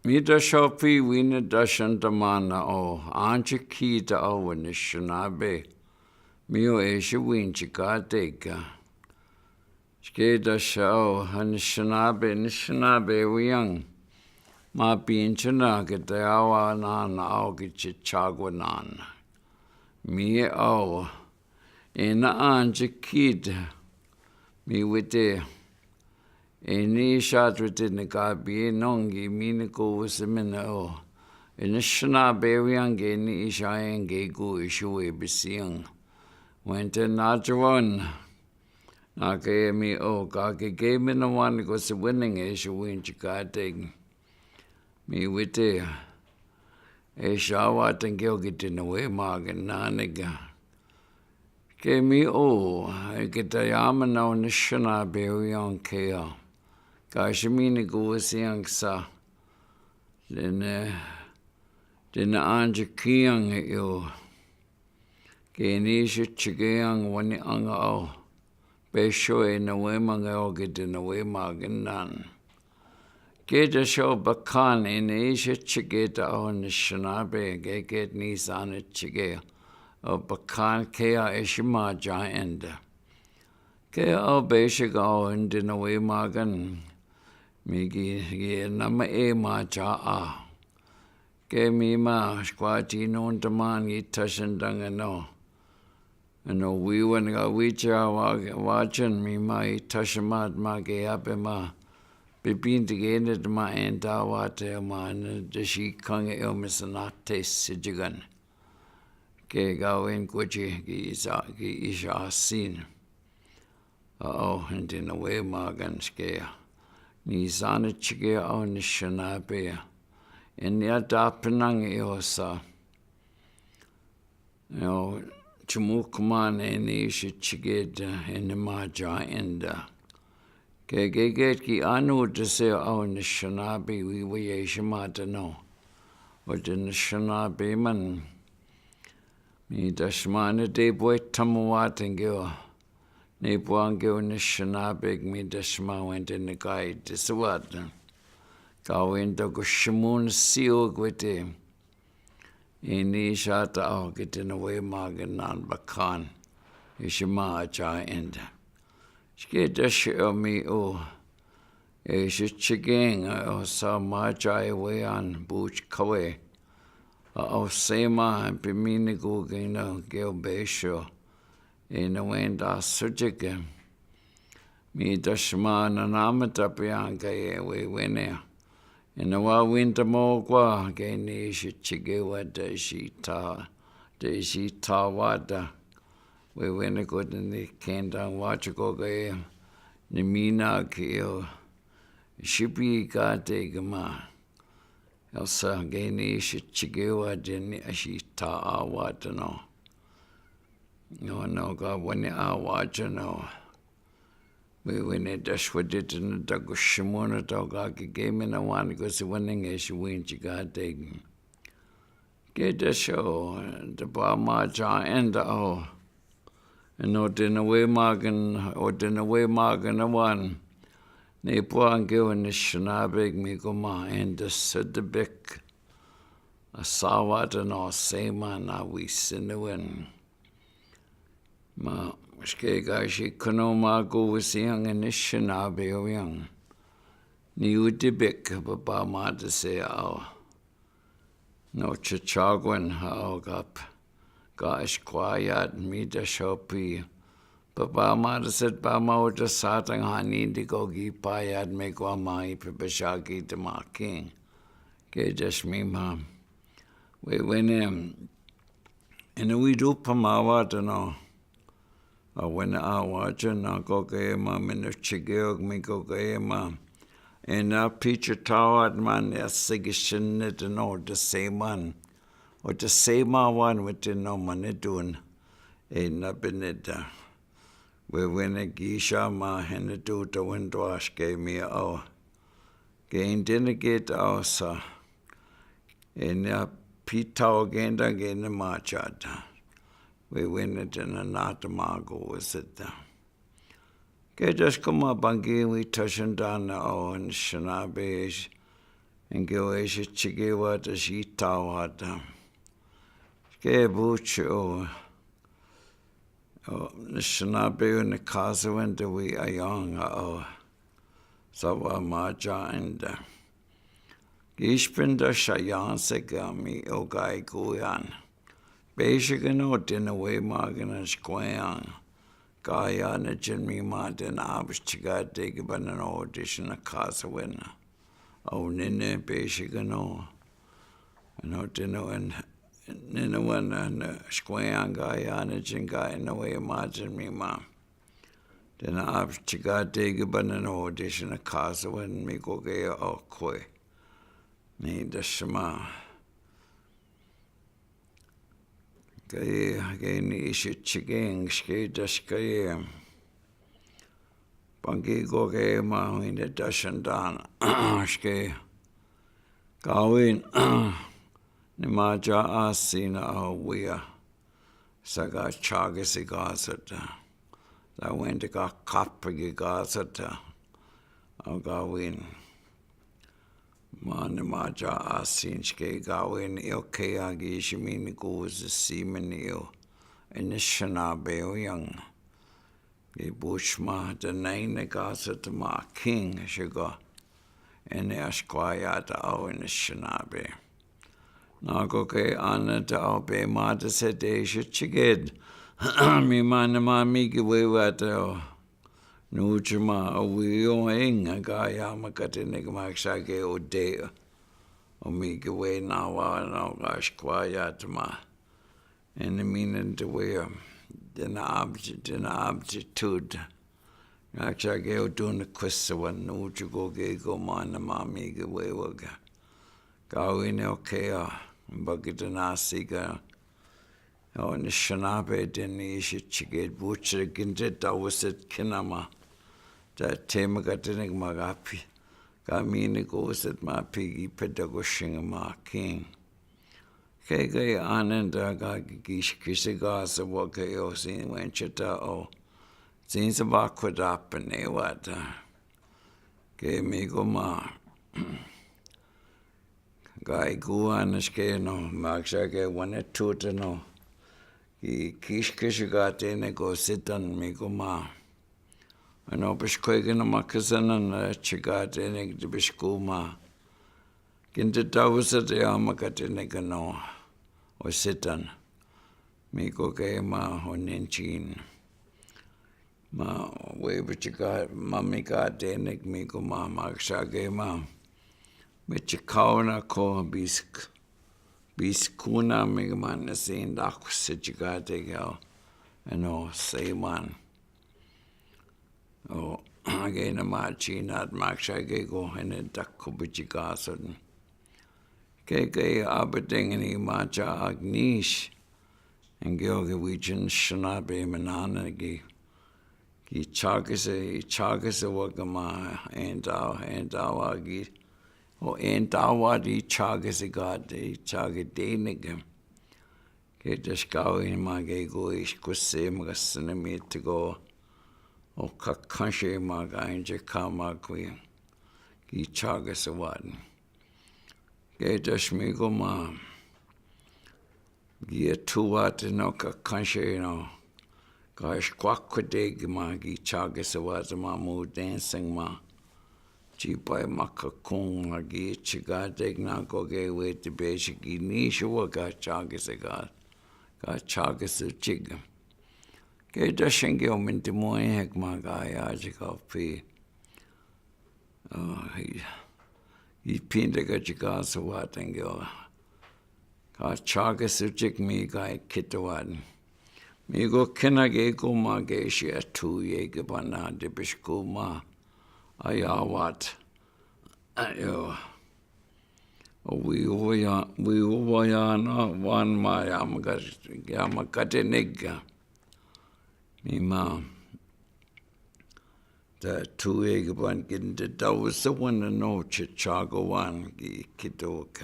Mida shopi wina dashandamana o Aanjikiing da o Anishinaabe. Mio eshe winchikateka. Skeda shao Anishinaabe wiyang. Ma pinchana kitayawa nana au kichichagwanan. Mi o ina Aanjikiing mi wite. Eni shadwite nikabi nongi miniko usimina o. Anishinaabe wiyang ni ishayang gegu ishuwe bisiyang. Wente najawan. Nake mi o kake game na one ko si winning ishu winchikateng. Mi wite e shawa tengyo kitinawe magan naniga. Ke mi o kitayama na Anishinaabe wiyang kea. Kashimini guwasiyang sa dina Aanjikiing yo kenisha chigayang wani anga o besho e na wemanga o gidina wemagan Geda sho bakan inisha chigeta o Anishinaabe get nisana chigaya o bakan kea ishima jaenda kea o beshiga o indina wemagan Migi nama ma cha ke mi ma squati no taman itashandanga no. No we when we cha watching me ma itashamad ma ge ape ma bibin to ma enda wate ma de shi kang el misanate sijigan. Ke gawin kuchi gi isha sin. And in a way ma gan scare. Ni zana chige o Anishinaabe. En ya dapenang sa. Chumukuman ni isha chige en maja enda. Ke get ki anu de se o Anishinaabe we yeshimata no. O de Anishinaabe man. Mi dashmana de boy tamuatengyo. Ne buangyo Anishinaabe mi dashma went in the guide this what Kawinda gushimun seal gwite ini shata au get in away magan nan bakan ishima cha enda shke dash mi o e shichiging o sa ma cha way on buch kawe o sema bimini go gina gel besho in the wind surgical. Mi dashma na namata pianka we winner. In the wa winter mogwa geni shichigewa de shita wada. We win a good in the kenda watch go gay. Nimina kio. Shipi gate gama. Elsa geni shichigewa de shita wada no. No, God, when I watch, no. We need dash with it in the Dagushimona dog. I gave me no one because the winning is you win, you got taken. Get the show, the bar marja and the oh. And no dinner way margin or dinner way margin one. Ne poan go in the Anishinaabe me go ma and the said the bick. A sawat and all same man, I we sin the win. Ma shke gashi kono ma go wisiyang Anishinaabe o yang. Ni udibik ba ma de se ao. No chichagwan hao gap. Gash quiet mi da shopi. Ba ma de set ba ma o de satang hani di go gi payad me go mai pe bashagi de ma king. Ke just me ma. We win him. And we do pamawa to know. When I watch and I go ma minute chigog me go ma and I preach a tower man a sigishin it no the same one or the same one with the no money doing in a benita we win a gisha ma and do the windwash gave me oh gain didn't get also in a pita again the marchata. We win it in a natamago, was it? Okay, just come up and give we touching down the Anishinaabe and go is it chige what a she tawad. Ke buch o Anishinaabe and the casa went we a young sawa maja and Gishpinda shayan segami o gai guyan. Beishigano din away margan as quayang. Guyana Jimmy Martin Abschiga Digiban an audition a casa winner. Oh, Nine Beishigano. And no dinner and Nina one and Squayang Guyana Jinga in the way margin me, ma. Then Abschiga Digiban an audition a casa when me go gay or quay. Need the shema. Gay ni chigang ski daskay. Bangi go gay ma in the dashan dan ski. Gawin ni maja asina awia. Saga chagasi gazata. I went to go kapagi gazata. Gawin. Man maja asinske gawin okay agi shimini goes the seaman eo Anishinaabe o young. Ge bushma the nine gasa to ma king sugar and ashquayata o Anishinaabe. Nago ke anna to obe mata said they should chigid. Me man ma migi we wat Nujama, we ing a guy amakatin maksage o day. O me away now, no gosh, quietma. And the meaning to wear an objectude. Actually, I doing the question when Nuju go man, the mammy away worker. Go in okay, bucket and asiga. Oh, Anishinaabe didn't issue chigate butcher ginted, I was at Kinama. That tema gatinig magapi. Gamini goes at my piggy pedagoshing ma king. Kegay ananda gagish kisigas of what kayo sin wenchata o. Since about quit up and they what. Gay me go ma. Guy guaniske no, Maxake one at two to no. He kish kishigate go sit on me go ma. And Obishquagan and Macazan and Chigat and the Bishkuma. Ginta Dawes at the Amakatinegano or Sitan. Miko Gama or Ninchin. Ma way but you got Mammy got Denik Miko Ma Maxage Ma. Michikauna ko Biskuna Megaman is in Dakusicigate and oh, say man. Oh, again a marching at Maxagego and a Dakubichigason. Keke Aberding and Imacha Agnish and Georgian Shanabe Mananagi. He chagas a wagama and our gi or and our di chagas a god, the chagadenigam. Get the scow in my gego is Kusim to go. O Kakanshe maga Aanjikiing queen. Gi chagas a wadden. Get the schmigo ma. Gi a 2 watt no Kakanshe no. Gosh, quackwadeg ma gi chagas a wadden ma mo dancing ma. Chipai makakung ma gi chigadeg na go gay way to basic gi nisha waga chagas a god. Got chagas a chigam. Kaya dashan gyo minti mo hek mga ayajikaw pi. He pinda ka chika sa watan gyo. Ka chaga sujik mi ka kitawan. Mi go kinage ko mage siya 2 yege pa na dibish ko ma ayawat. Ayo. We were not one my yamakatinig. Me ma, the 2 egg one getting the was the one no chichago one kitoka.